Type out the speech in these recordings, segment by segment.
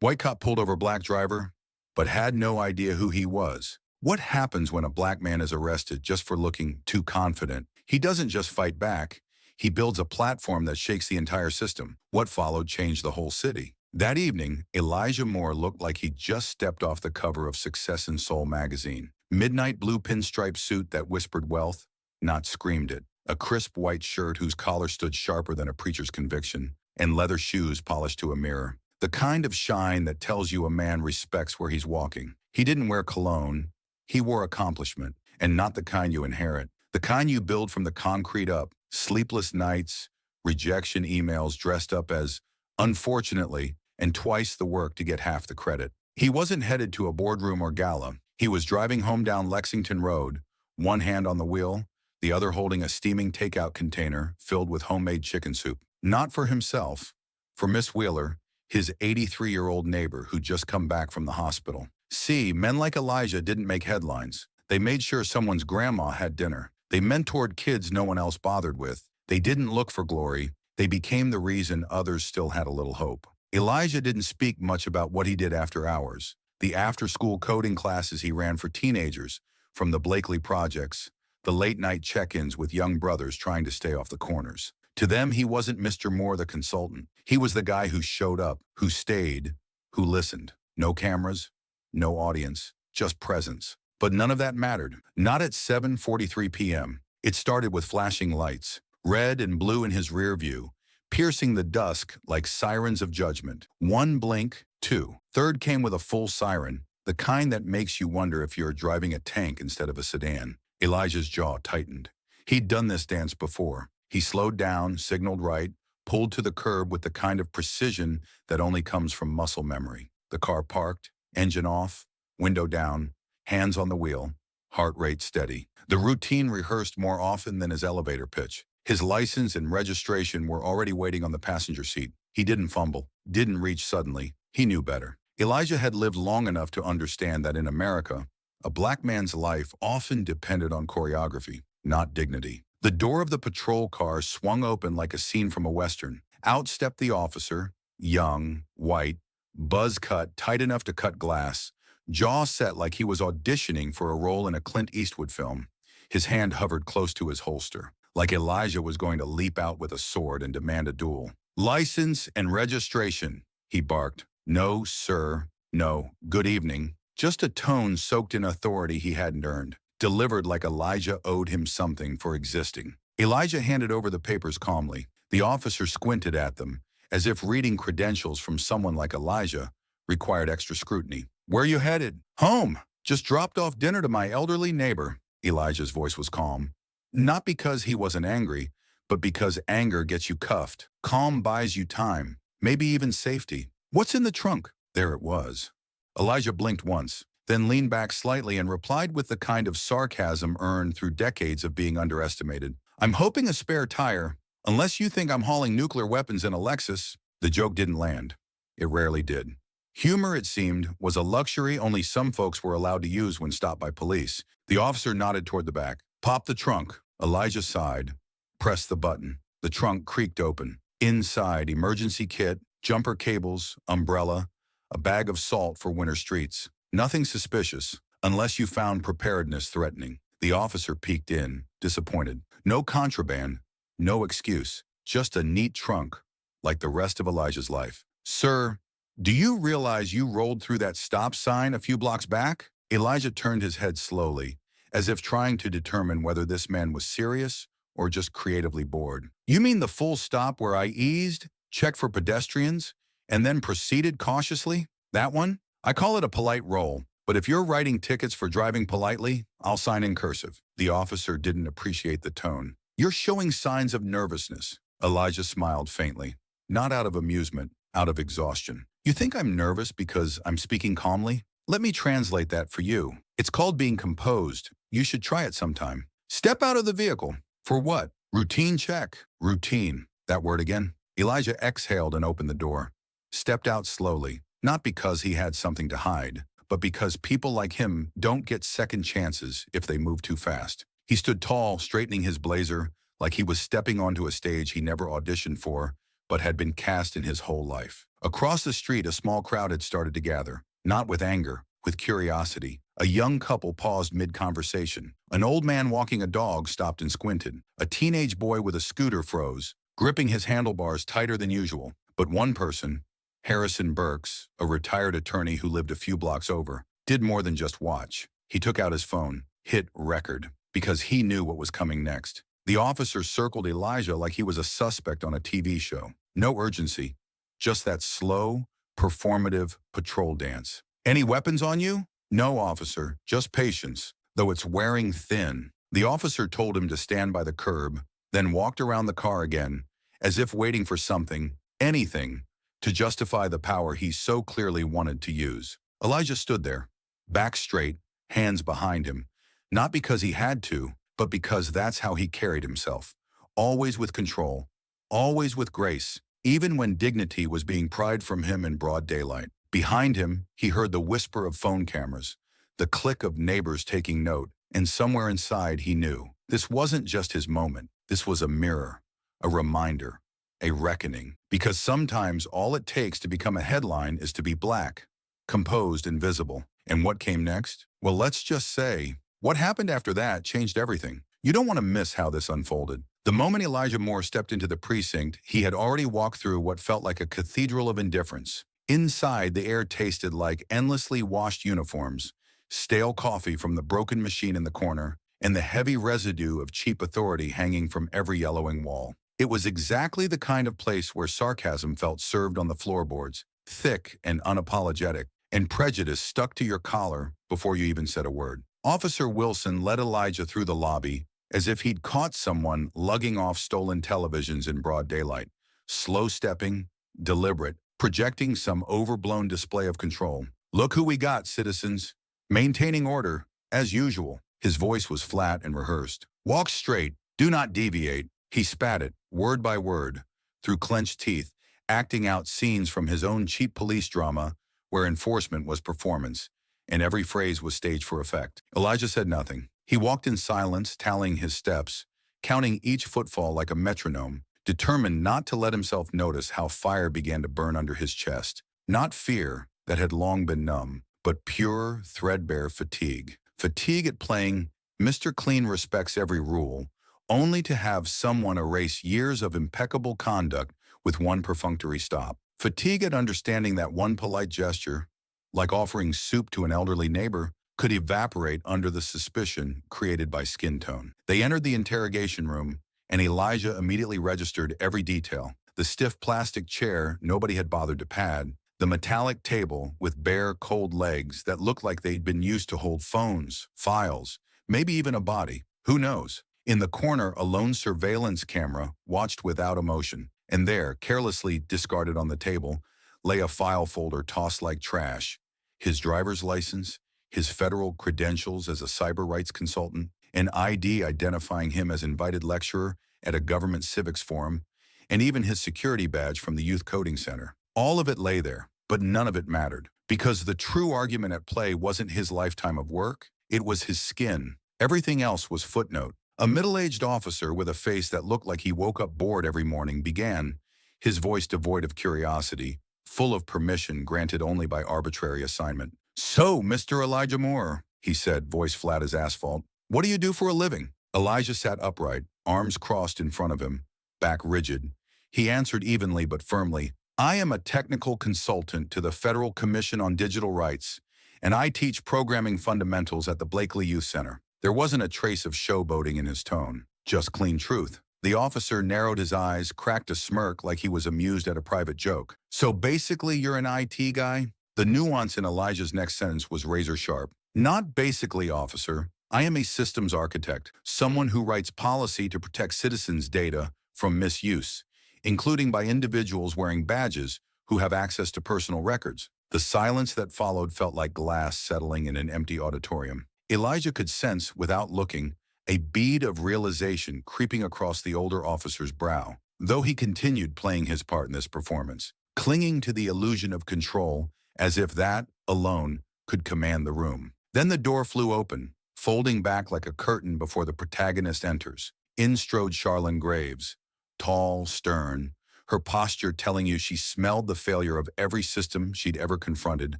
White cop pulled over black driver, but had no idea who he was. What happens when a black man is arrested just for looking too confident? He doesn't just fight back. He builds a platform that shakes the entire system. What followed changed the whole city. That evening, Elijah Moore looked like he'd just stepped off the cover of Success and Soul magazine. Midnight blue pinstripe suit that whispered wealth, not screamed it. A crisp white shirt whose collar stood sharper than a preacher's conviction, and leather shoes polished to a mirror. The kind of shine that tells you a man respects where he's walking. He didn't wear cologne. He wore accomplishment, and not the kind you inherit. The kind you build from the concrete up. Sleepless nights, rejection emails dressed up as unfortunately, and twice the work to get half the credit. He wasn't headed to a boardroom or gala. He was driving home down Lexington Road, one hand on the wheel, the other holding a steaming takeout container filled with homemade chicken soup. Not for himself, for Miss Wheeler, his 83-year-old neighbor who'd just come back from the hospital. See, men like Elijah didn't make headlines. They made sure someone's grandma had dinner. They mentored kids no one else bothered with. They didn't look for glory. They became the reason others still had a little hope. Elijah didn't speak much about what he did after hours. The after-school coding classes he ran for teenagers, from the Blakely projects, the late-night check-ins with young brothers trying to stay off the corners. To them, he wasn't Mr. Moore the consultant. He was the guy who showed up, who stayed, who listened. No cameras, no audience, just presence. But none of that mattered. Not at 7:43 p.m. It started with flashing lights, red and blue in his rear view, piercing the dusk like sirens of judgment. One blink, two. Third came with a full siren, the kind that makes you wonder if you're driving a tank instead of a sedan. Elijah's jaw tightened. He'd done this dance before. He slowed down, signaled right, pulled to the curb with the kind of precision that only comes from muscle memory. The car parked, engine off, window down, hands on the wheel, heart rate steady. The routine rehearsed more often than his elevator pitch. His license and registration were already waiting on the passenger seat. He didn't fumble, didn't reach suddenly. He knew better. Elijah had lived long enough to understand that in America, a black man's life often depended on choreography, not dignity. The door of the patrol car swung open like a scene from a Western. Out stepped the officer, young, white, buzz cut, tight enough to cut glass, jaw set like he was auditioning for a role in a Clint Eastwood film. His hand hovered close to his holster, like Elijah was going to leap out with a sword and demand a duel. "License and registration," he barked. "No, sir. No. Good evening." Just a tone soaked in authority he hadn't earned, delivered like Elijah owed him something for existing. Elijah handed over the papers calmly. The officer squinted at them, as if reading credentials from someone like Elijah required extra scrutiny. "Where you headed?" "Home. Just dropped off dinner to my elderly neighbor." Elijah's voice was calm. Not because he wasn't angry, but because anger gets you cuffed. Calm buys you time, maybe even safety. "What's in the trunk?" There it was. Elijah blinked once, then leaned back slightly and replied with the kind of sarcasm earned through decades of being underestimated. "I'm hoping a spare tire, unless you think I'm hauling nuclear weapons in a Lexus." The joke didn't land. It rarely did. Humor, it seemed, was a luxury only some folks were allowed to use when stopped by police. The officer nodded toward the back. "Pop the trunk." Elijah sighed, pressed the button. The trunk creaked open. Inside, emergency kit, jumper cables, umbrella, a bag of salt for winter streets. Nothing suspicious, unless you found preparedness threatening. The officer peeked in, disappointed. No contraband, no excuse, just a neat trunk, like the rest of Elijah's life. "Sir, do you realize you rolled through that stop sign a few blocks back?" Elijah turned his head slowly, as if trying to determine whether this man was serious or just creatively bored. "You mean the full stop where I eased, checked for pedestrians, and then proceeded cautiously? That one? I call it a polite roll, but if you're writing tickets for driving politely, I'll sign in cursive." The officer didn't appreciate the tone. "You're showing signs of nervousness." Elijah smiled faintly, not out of amusement, out of exhaustion. "You think I'm nervous because I'm speaking calmly? Let me translate that for you. It's called being composed. You should try it sometime. Step out of the vehicle." "For what?" "Routine check." Routine. That word again. Elijah exhaled and opened the door. Stepped out slowly, not because he had something to hide, but because people like him don't get second chances if they move too fast. He stood tall, straightening his blazer, like he was stepping onto a stage he never auditioned for, but had been cast in his whole life. Across the street, a small crowd had started to gather, not with anger, with curiosity. A young couple paused mid-conversation. An old man walking a dog stopped and squinted. A teenage boy with a scooter froze, gripping his handlebars tighter than usual. But one person, Harrison Burks, a retired attorney who lived a few blocks over, did more than just watch. He took out his phone, hit record, because he knew what was coming next. The officer circled Elijah like he was a suspect on a TV show. No urgency, just that slow, performative patrol dance. Any weapons on you? No, officer, just patience, though it's wearing thin. The officer told him to stand by the curb, then walked around the car again, as if waiting for something, anything, to justify the power he so clearly wanted to use. Elijah stood there, back straight, hands behind him, not because he had to, but because that's how he carried himself. Always with control, always with grace, even when dignity was being pried from him in broad daylight. Behind him, he heard the whisper of phone cameras, the click of neighbors taking note, and somewhere inside he knew. This wasn't just his moment. This was a mirror, a reminder, a reckoning. Because sometimes all it takes to become a headline is to be black, composed and visible. And what came next? Well, let's just say, what happened after that changed everything. You don't want to miss how this unfolded. The moment Elijah Moore stepped into the precinct, he had already walked through what felt like a cathedral of indifference. Inside, the air tasted like endlessly washed uniforms, stale coffee from the broken machine in the corner, and the heavy residue of cheap authority hanging from every yellowing wall. It was exactly the kind of place where sarcasm felt served on the floorboards, thick and unapologetic, and prejudice stuck to your collar before you even said a word. Officer Wilson led Elijah through the lobby as if he'd caught someone lugging off stolen televisions in broad daylight, slow-stepping, deliberate, projecting some overblown display of control. Look who we got, citizens. Maintaining order, as usual. His voice was flat and rehearsed. Walk straight, do not deviate. He spat it, word by word, through clenched teeth, acting out scenes from his own cheap police drama where enforcement was performance, and every phrase was staged for effect. Elijah said nothing. He walked in silence, tallying his steps, counting each footfall like a metronome, determined not to let himself notice how fire began to burn under his chest. Not fear that had long been numb, but pure, threadbare fatigue. Fatigue at playing Mr. Clean respects every rule, only to have someone erase years of impeccable conduct with one perfunctory stop. Fatigue at understanding that one polite gesture, like offering soup to an elderly neighbor, could evaporate under the suspicion created by skin tone. They entered the interrogation room, and Elijah immediately registered every detail. The stiff plastic chair nobody had bothered to pad, the metallic table with bare, cold legs that looked like they'd been used to hold phones, files, maybe even a body. Who knows? In the corner, a lone surveillance camera watched without emotion, and there, carelessly discarded on the table, lay a file folder tossed like trash. His driver's license, his federal credentials as a cyber rights consultant, an ID identifying him as invited lecturer at a government civics forum, and even his security badge from the Youth Coding Center. All of it lay there, but none of it mattered, because the true argument at play wasn't his lifetime of work, it was his skin. Everything else was footnote. A middle-aged officer with a face that looked like he woke up bored every morning began, his voice devoid of curiosity, full of permission granted only by arbitrary assignment. So, Mr. Elijah Moore, he said, voice flat as asphalt, what do you do for a living? Elijah sat upright, arms crossed in front of him, back rigid. He answered evenly but firmly, I am a technical consultant to the Federal Commission on Digital Rights, and I teach programming fundamentals at the Blakely Youth Center. There wasn't a trace of showboating in his tone, just clean truth. The officer narrowed his eyes, cracked a smirk like he was amused at a private joke. So basically you're an IT guy? The nuance in Elijah's next sentence was razor sharp. Not basically, officer. I am a systems architect, someone who writes policy to protect citizens' data from misuse, including by individuals wearing badges who have access to personal records. The silence that followed felt like glass settling in an empty auditorium. Elijah could sense, without looking, a bead of realization creeping across the older officer's brow, though he continued playing his part in this performance, clinging to the illusion of control as if that, alone, could command the room. Then the door flew open, folding back like a curtain before the protagonist enters. In strode Charlene Graves, tall, stern, her posture telling you she smelled the failure of every system she'd ever confronted,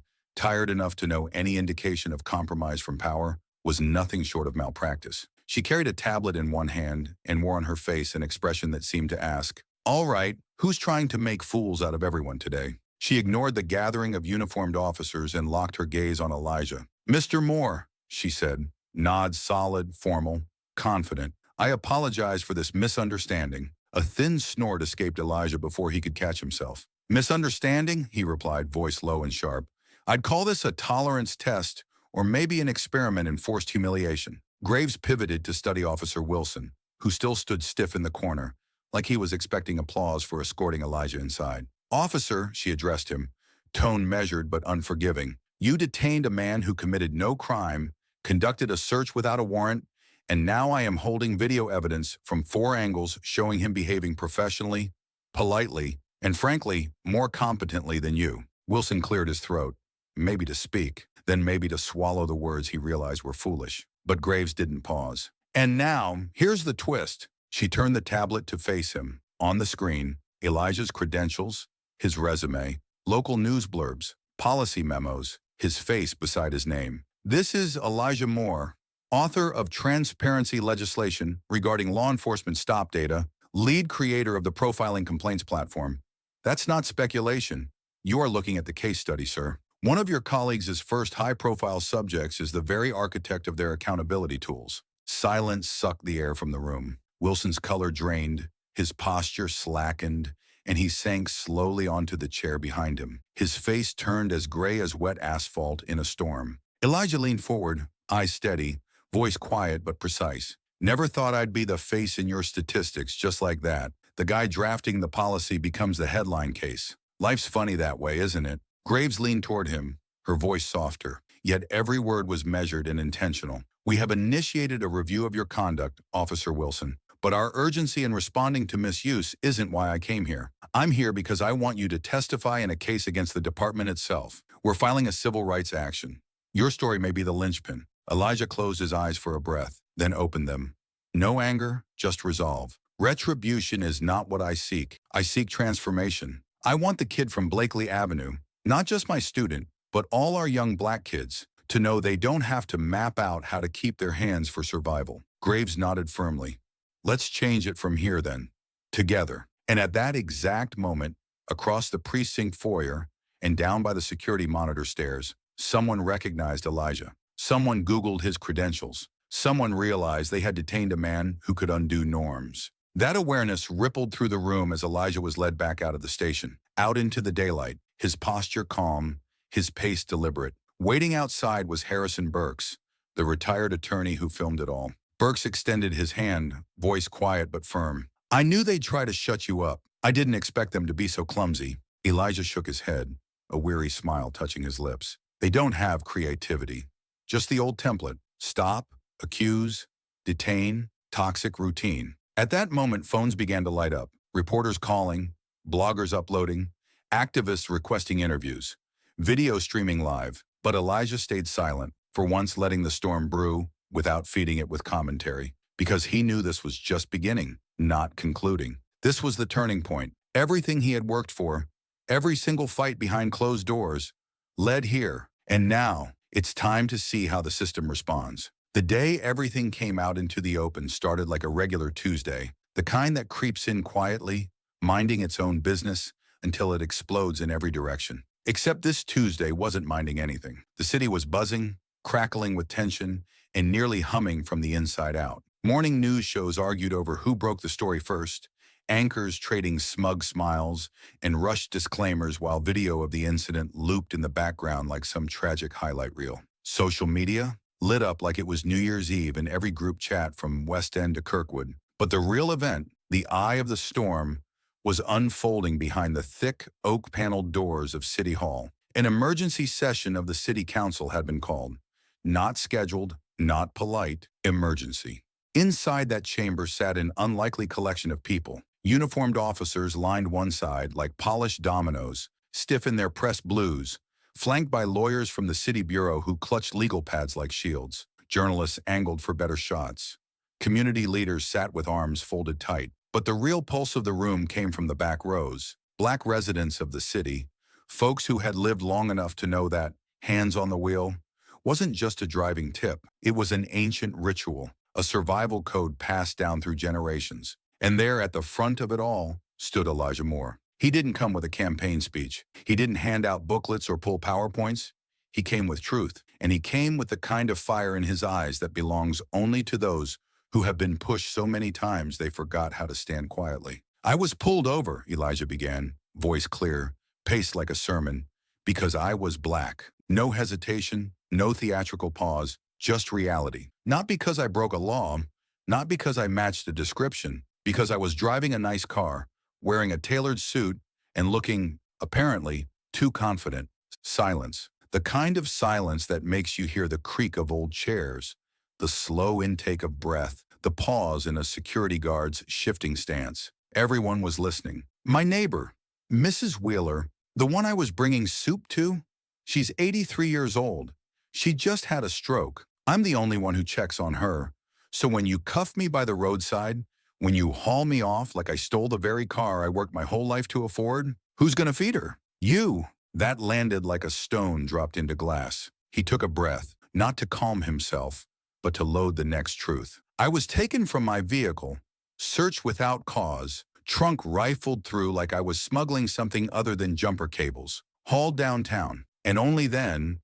tired enough to know any indication of compromise from power was nothing short of malpractice. She carried a tablet in one hand and wore on her face an expression that seemed to ask, "All right, who's trying to make fools out of everyone today?" She ignored the gathering of uniformed officers and locked her gaze on Elijah. "Mr. Moore," she said, nod solid, formal, confident. "I apologize for this misunderstanding." A thin snort escaped Elijah before he could catch himself. "Misunderstanding?" he replied, voice low and sharp. "I'd call this a tolerance test or maybe an experiment in forced humiliation." Graves pivoted to study Officer Wilson, who still stood stiff in the corner, like he was expecting applause for escorting Elijah inside. "Officer," she addressed him, tone measured but unforgiving, "you detained a man who committed no crime, conducted a search without a warrant, and now I am holding video evidence from 4 angles showing him behaving professionally, politely, and frankly, more competently than you." Wilson cleared his throat, maybe to speak, then maybe to swallow the words he realized were foolish. But Graves didn't pause. "And now, here's the twist." She turned the tablet to face him. On the screen, Elijah's credentials, his resume, local news blurbs, policy memos, his face beside his name. "This is Elijah Moore, author of transparency legislation regarding law enforcement stop data, lead creator of the profiling complaints platform." "That's not speculation. You are looking at the case study, sir. One of your colleagues' first high-profile subjects is the very architect of their accountability tools." Silence sucked the air from the room. Wilson's color drained, his posture slackened, and he sank slowly onto the chair behind him. His face turned as gray as wet asphalt in a storm. Elijah leaned forward, eyes steady, voice quiet but precise. "Never thought I'd be the face in your statistics just like that. The guy drafting the policy becomes the headline case. Life's funny that way, isn't it?" Graves leaned toward him, her voice softer, yet every word was measured and intentional. "We have initiated a review of your conduct, Officer Wilson, but our urgency in responding to misuse isn't why I came here. I'm here because I want you to testify in a case against the department itself. We're filing a civil rights action. Your story may be the linchpin." Elijah closed his eyes for a breath, then opened them. "No anger, just resolve. Retribution is not what I seek. I seek transformation. I want the kid from Blakely Avenue, not just my student, but all our young black kids, to know they don't have to map out how to keep their hands for survival." Graves nodded firmly. "Let's change it from here then. Together." And at that exact moment, across the precinct foyer and down by the security monitor stairs, someone recognized Elijah. Someone Googled his credentials. Someone realized they had detained a man who could undo norms. That awareness rippled through the room as Elijah was led back out of the station, out into the daylight, his posture calm, his pace deliberate. Waiting outside was Harrison Burks, the retired attorney who filmed it all. Burks extended his hand, voice quiet but firm. "I knew they'd try to shut you up. I didn't expect them to be so clumsy." Elijah shook his head, a weary smile touching his lips. "They don't have creativity. Just the old template. Stop, accuse, detain, toxic routine." At that moment, phones began to light up. Reporters calling, bloggers uploading, activists requesting interviews, video streaming live. But Elijah stayed silent, for once letting the storm brew without feeding it with commentary, because he knew this was just beginning, not concluding. This was the turning point. Everything he had worked for, every single fight behind closed doors, led here. And now, it's time to see how the system responds. The day everything came out into the open started like a regular Tuesday, the kind that creeps in quietly, minding its own business, until it explodes in every direction. Except this Tuesday wasn't minding anything. The city was buzzing, crackling with tension, and nearly humming from the inside out. Morning news shows argued over who broke the story first, anchors trading smug smiles and rushed disclaimers while video of the incident looped in the background like some tragic highlight reel. Social media lit up like it was New Year's Eve in every group chat from West End to Kirkwood. But the real event, the eye of the storm, was unfolding behind the thick, oak-paneled doors of City Hall. An emergency session of the City Council had been called. Not scheduled, not polite, emergency. Inside that chamber sat an unlikely collection of people. Uniformed officers lined one side like polished dominoes, stiff in their pressed blues, flanked by lawyers from the city bureau who clutched legal pads like shields. Journalists angled for better shots. Community leaders sat with arms folded tight. But the real pulse of the room came from the back rows. Black residents of the city, folks who had lived long enough to know that hands on the wheel wasn't just a driving tip. It was an ancient ritual, a survival code passed down through generations. And there at the front of it all stood Elijah Moore. He didn't come with a campaign speech. He didn't hand out booklets or pull PowerPoints. He came with truth, and he came with the kind of fire in his eyes that belongs only to those who have been pushed so many times they forgot how to stand quietly. "I was pulled over," Elijah began, voice clear, paced like a sermon, "because I was black." No hesitation, no theatrical pause, just reality. Not because I broke a law, not because I matched a description, because I was driving a nice car, wearing a tailored suit, and looking, apparently, too confident. Silence. The kind of silence that makes you hear the creak of old chairs, the slow intake of breath, the pause in a security guard's shifting stance. Everyone was listening. My neighbor, Mrs. Wheeler, the one I was bringing soup to, she's 83 years old. She just had a stroke. I'm the only one who checks on her. So when you cuff me by the roadside, when you haul me off like I stole the very car I worked my whole life to afford, who's gonna feed her? You. That landed like a stone dropped into glass. He took a breath, not to calm himself, but to load the next truth. I was taken from my vehicle, searched without cause, trunk rifled through like I was smuggling something other than jumper cables, hauled downtown, and only then,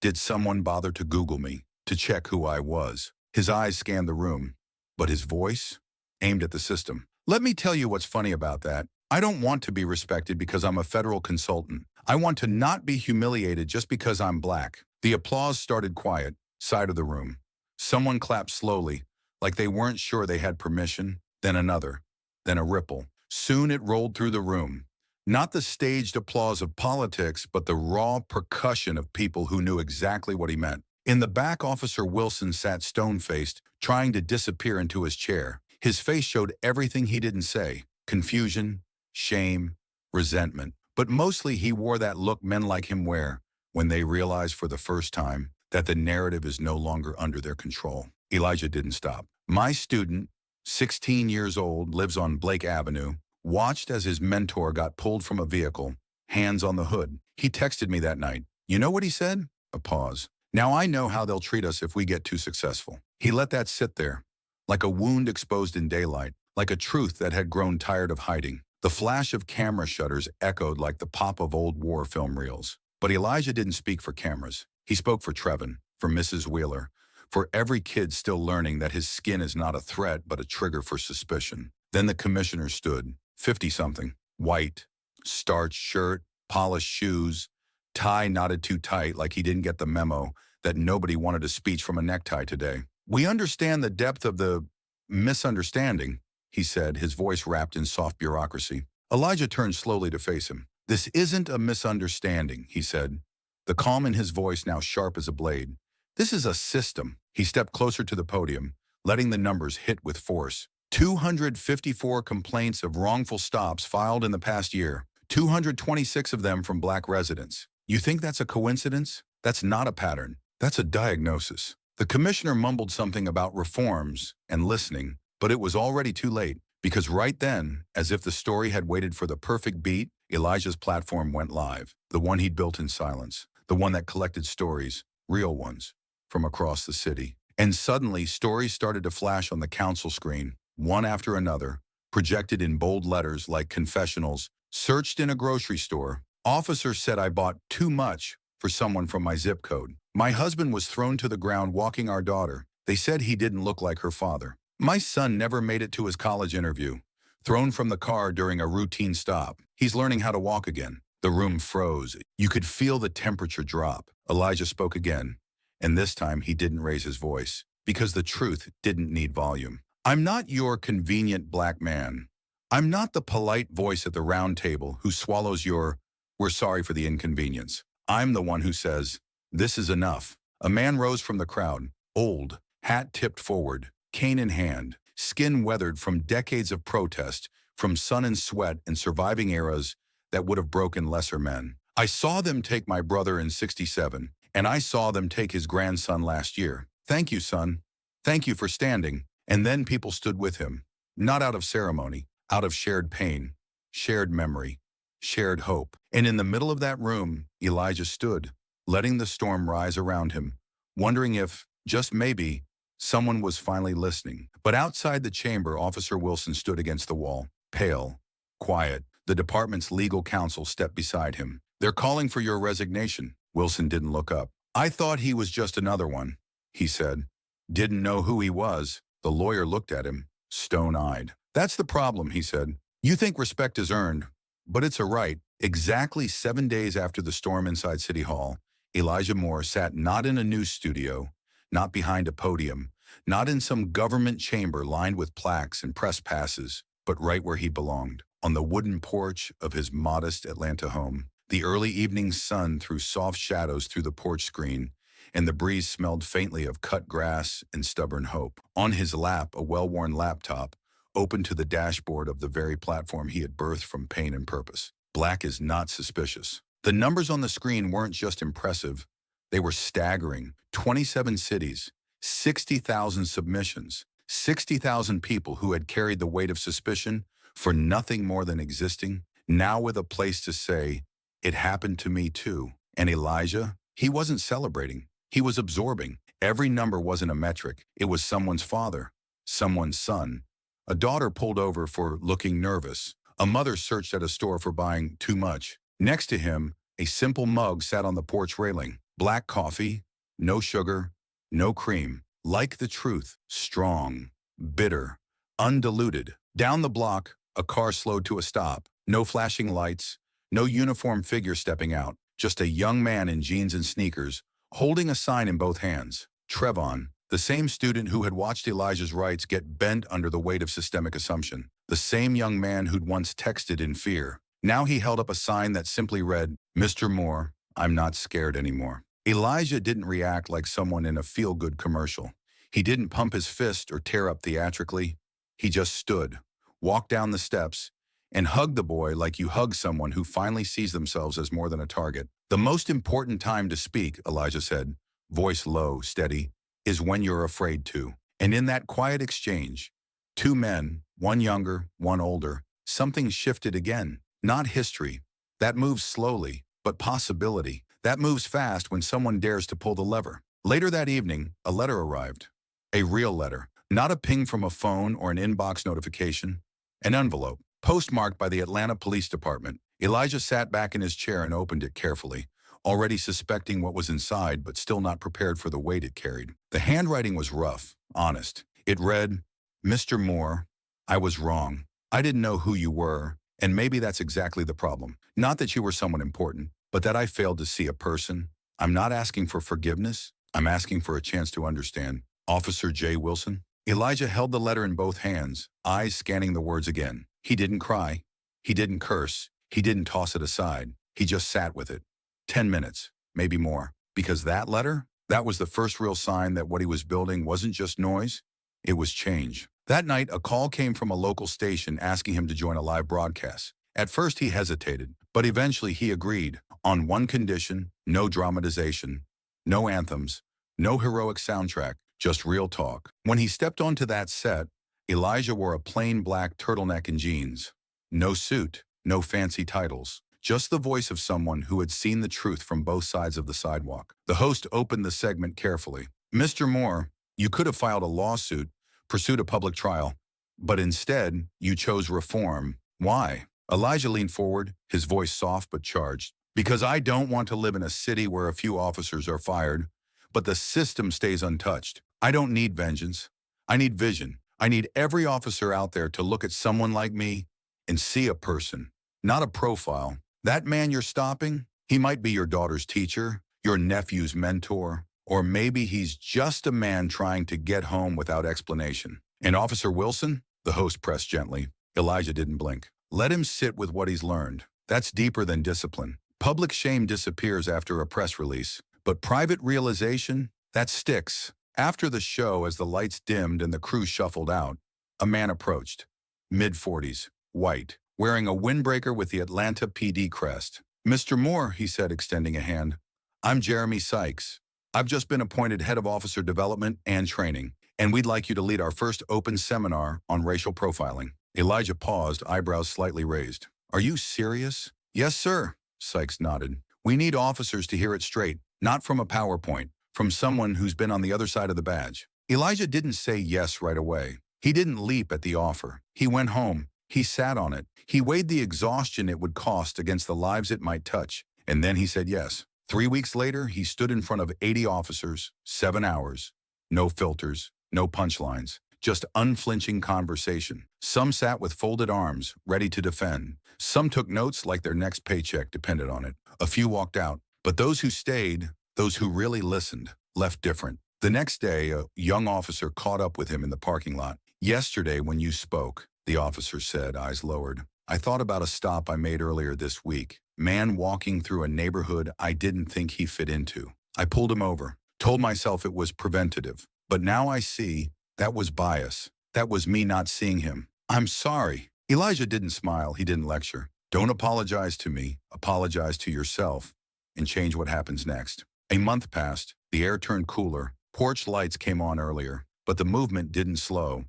did someone bother to Google me, to check who I was. His eyes scanned the room, but his voice aimed at the system. Let me tell you what's funny about that. I don't want to be respected because I'm a federal consultant. I want to not be humiliated just because I'm black. The applause started quiet, side of the room. Someone clapped slowly, like they weren't sure they had permission, then another, then a ripple. Soon it rolled through the room. Not the staged applause of politics, but the raw percussion of people who knew exactly what he meant. In the back, Officer Wilson sat stone-faced, trying to disappear into his chair. His face showed everything he didn't say: confusion, shame, resentment. But mostly he wore that look men like him wear when they realize for the first time that the narrative is no longer under their control. Elijah didn't stop. My student, 16 years old, lives on Blake Avenue, watched as his mentor got pulled from a vehicle, hands on the hood. He texted me that night. You know what he said? A pause. Now I know how they'll treat us if we get too successful. He let that sit there, like a wound exposed in daylight, like a truth that had grown tired of hiding. The flash of camera shutters echoed like the pop of old war film reels. But Elijah didn't speak for cameras. He spoke for Trevin, for Mrs. Wheeler, for every kid still learning that his skin is not a threat but a trigger for suspicion. Then the commissioner stood, 50-something, white, starched shirt, polished shoes, tie knotted too tight like he didn't get the memo that nobody wanted a speech from a necktie today. We understand the depth of the misunderstanding, he said, his voice wrapped in soft bureaucracy. Elijah turned slowly to face him. This isn't a misunderstanding, he said, the calm in his voice now sharp as a blade. This is a system. He stepped closer to the podium, letting the numbers hit with force. 254 complaints of wrongful stops filed in the past year, 226 of them from black residents. You think that's a coincidence? That's not a pattern. That's a diagnosis. The commissioner mumbled something about reforms and listening, but it was already too late, because right then, as if the story had waited for the perfect beat, Elijah's platform went live, the one he'd built in silence, the one that collected stories, real ones, from across the city. And suddenly, stories started to flash on the council screen, one after another, projected in bold letters like confessionals. Searched in a grocery store. Officer said I bought too much for someone from my zip code. My husband was thrown to the ground walking our daughter. They said he didn't look like her father. My son never made it to his college interview. Thrown from the car during a routine stop. He's learning how to walk again. The room froze. You could feel the temperature drop. Elijah spoke again, and this time he didn't raise his voice, because the truth didn't need volume. I'm not your convenient black man. I'm not the polite voice at the round table who swallows your, we're sorry for the inconvenience. I'm the one who says, this is enough. A man rose from the crowd, old, hat tipped forward, cane in hand, skin weathered from decades of protest, from sun and sweat and surviving eras that would have broken lesser men. I saw them take my brother in '67, and I saw them take his grandson last year. Thank you, son. Thank you for standing. And then people stood with him. not out of ceremony, out of shared pain, shared memory, shared hope. And in the middle of that room, Elijah stood, letting the storm rise around him, wondering if, just maybe, someone was finally listening. But outside the chamber, Officer Wilson stood against the wall, pale, quiet. The department's legal counsel stepped beside him. "They're calling for your resignation." Wilson didn't look up. "I thought he was just another one," he said. "Didn't know who he was." The lawyer looked at him, stone-eyed. "That's the problem," he said. "You think respect is earned, but it's a right." Exactly 7 days after the storm inside City Hall, Elijah Moore sat not in a news studio, not behind a podium, not in some government chamber lined with plaques and press passes, but right where he belonged, on the wooden porch of his modest Atlanta home. The early evening sun threw soft shadows through the porch screen, and the breeze smelled faintly of cut grass and stubborn hope. On his lap, a well-worn laptop, open to the dashboard of the very platform he had birthed from pain and purpose. Black is not suspicious. The numbers on the screen weren't just impressive, they were staggering. 27 cities, 60,000 submissions, 60,000 people who had carried the weight of suspicion for nothing more than existing, now with a place to say, "It happened to me too." And Elijah, he wasn't celebrating, he was absorbing. Every number wasn't a metric, it was someone's father, someone's son. A daughter pulled over for looking nervous. A mother searched at a store for buying too much. Next to him, a simple mug sat on the porch railing. Black coffee, no sugar, no cream. Like the truth, strong, bitter, undiluted. Down the block, a car slowed to a stop. No flashing lights, no uniform figure stepping out. Just a young man in jeans and sneakers, holding a sign in both hands. Trevon, the same student who had watched Elijah's rights get bent under the weight of systemic assumption. The same young man who'd once texted in fear. Now he held up a sign that simply read, "Mr. Moore, I'm not scared anymore." Elijah didn't react like someone in a feel-good commercial. He didn't pump his fist or tear up theatrically. He just stood, walked down the steps, and hugged the boy like you hug someone who finally sees themselves as more than a target. "The most important time to speak," Elijah said, voice low, steady, "is when you're afraid to." And in that quiet exchange, two men, one younger, one older, something shifted again. Not history. That moves slowly, but possibility. That moves fast when someone dares to pull the lever. Later that evening, a letter arrived. A real letter. Not a ping from a phone or an inbox notification. An envelope, postmarked by the Atlanta Police Department. Elijah sat back in his chair and opened it carefully, already suspecting what was inside but still not prepared for the weight it carried. The handwriting was rough, honest. It read, "Mr. Moore, I was wrong. I didn't know who you were, and maybe that's exactly the problem. Not that you were someone important, but that I failed to see a person. I'm not asking for forgiveness. I'm asking for a chance to understand. Officer J. Wilson." Elijah held the letter in both hands, eyes scanning the words again. He didn't cry. He didn't curse. He didn't toss it aside. He just sat with it. 10 minutes, maybe more. Because that letter, that was the first real sign that what he was building wasn't just noise, it was change. That night, a call came from a local station asking him to join a live broadcast. At first, he hesitated, but eventually he agreed, on one condition: no dramatization, no anthems, no heroic soundtrack, just real talk. When he stepped onto that set, Elijah wore a plain black turtleneck and jeans. No suit, no fancy titles. Just the voice of someone who had seen the truth from both sides of the sidewalk. The host opened the segment carefully. "Mr. Moore, you could have filed a lawsuit, pursued a public trial, but instead, you chose reform. Why?" Elijah leaned forward, his voice soft but charged. "Because I don't want to live in a city where a few officers are fired, but the system stays untouched. I don't need vengeance. I need vision. I need every officer out there to look at someone like me and see a person, not a profile. That man you're stopping, he might be your daughter's teacher, your nephew's mentor, or maybe he's just a man trying to get home without explanation. And Officer Wilson?" The host pressed gently. Elijah didn't blink. "Let him sit with what he's learned. That's deeper than discipline. Public shame disappears after a press release, but private realization, that sticks." After the show, as the lights dimmed and the crew shuffled out, a man approached, mid-40s, white, wearing a windbreaker with the Atlanta PD crest. "Mr. Moore," he said, extending a hand, "I'm Jeremy Sykes. I've just been appointed head of officer development and training. And we'd like you to lead our first open seminar on racial profiling. Elijah paused, eyebrows slightly raised. Are you serious? Yes, sir, Sykes nodded. We need officers to hear it straight, not from a PowerPoint, from someone who's been on the other side of the badge. Elijah didn't say yes right away. He didn't leap at the offer. He went home. He sat on it. He weighed the exhaustion it would cost against the lives it might touch. And then he said yes. 3 weeks later, he stood in front of 80 officers, 7 hours. No filters, no punchlines, just unflinching conversation. Some sat with folded arms, ready to defend. Some took notes like their next paycheck depended on it. A few walked out. But those who stayed, those who really listened, left different. The next day, a young officer caught up with him in the parking lot. Yesterday, when you spoke, the officer said, eyes lowered, I thought about a stop I made earlier this week. Man walking through a neighborhood I didn't think he fit into. I pulled him over, told myself it was preventative. But now I see that was bias. That was me not seeing him. I'm sorry. Elijah didn't smile. He didn't lecture. Don't apologize to me. Apologize to yourself and change what happens next. A month passed. The air turned cooler. Porch lights came on earlier, but the movement didn't slow.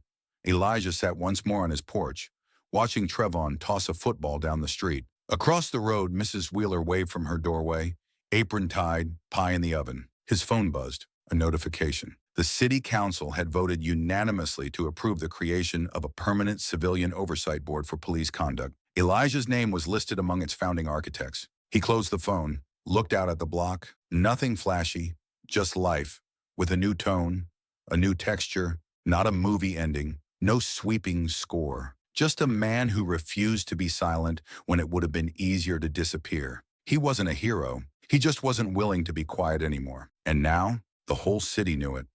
Elijah sat once more on his porch, watching Trevon toss a football down the street. Across the road, Mrs. Wheeler waved from her doorway, apron tied, pie in the oven. His phone buzzed, a notification. The city council had voted unanimously to approve the creation of a permanent civilian oversight board for police conduct. Elijah's name was listed among its founding architects. He closed the phone, looked out at the block. Nothing flashy, just life, with a new tone, a new texture, not a movie ending, no sweeping score. Just a man who refused to be silent when it would have been easier to disappear. He wasn't a hero. He just wasn't willing to be quiet anymore. And now, the whole city knew it.